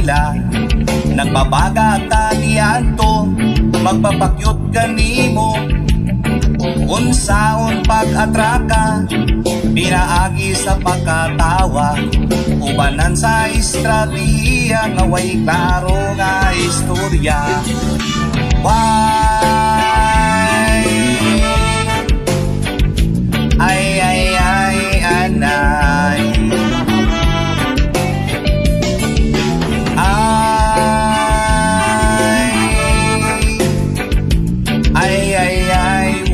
sila. Nagbabaga tanianto, magpapakyut kanimo. Unsaon pag-atraka, pinaagi sa pagkatawa. Ubanan sa estratehiya, nga way klaro nga istorya. Why? Ay, anay.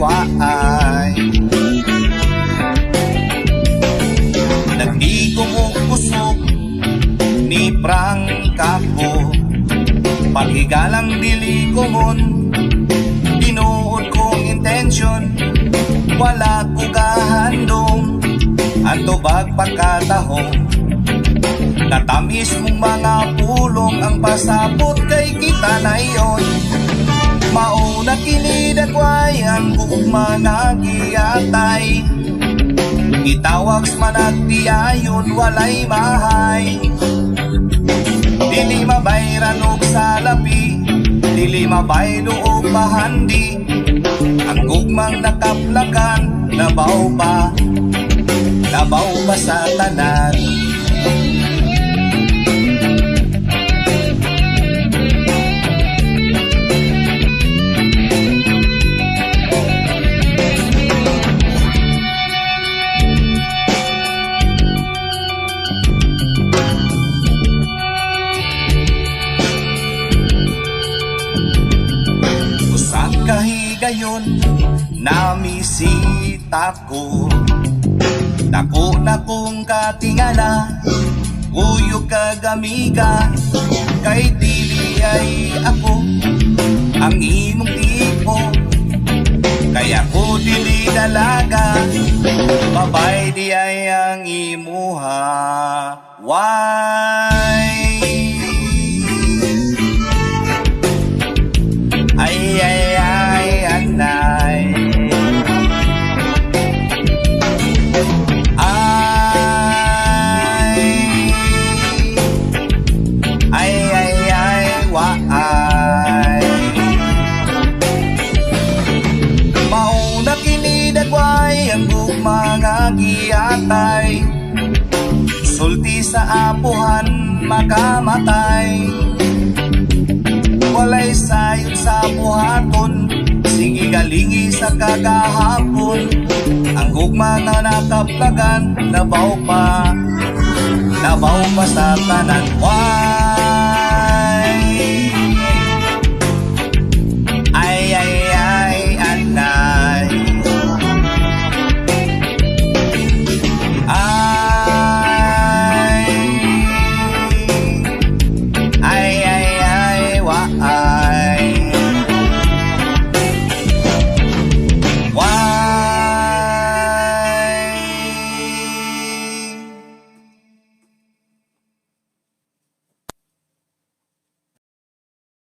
Waay. Nagdigong o kusog ni prangka ko, paghigalang dili ko mon, tinuod kong intensyon, wala ko kahandong, ang tubag pagkatahong. Natamis mong mga pulong, ang pasabot kay kita na iyon. Mauna kinidagway ang mga giyatay, itawags managtiayon walay mahay. Dili mabayran og salapi, dili mabaylo og mahandi, ang gugmang nakaplagan, nabaw pa sa tanan. Kahigayon, namisita ko, dako na kong katingala, uyog kagamiga, kay dili ay ako ang imong tipo, kaya ko dili dalaga, babay di ay ang imuha. Why? Mauna kinidagway ang mga giyatay, sulti sa apuhan makamatay. Walay sayod sa buhaton, sige galingi sa kagahapon. Ang gugma na nakaplagan, nabaw pa sa tanan.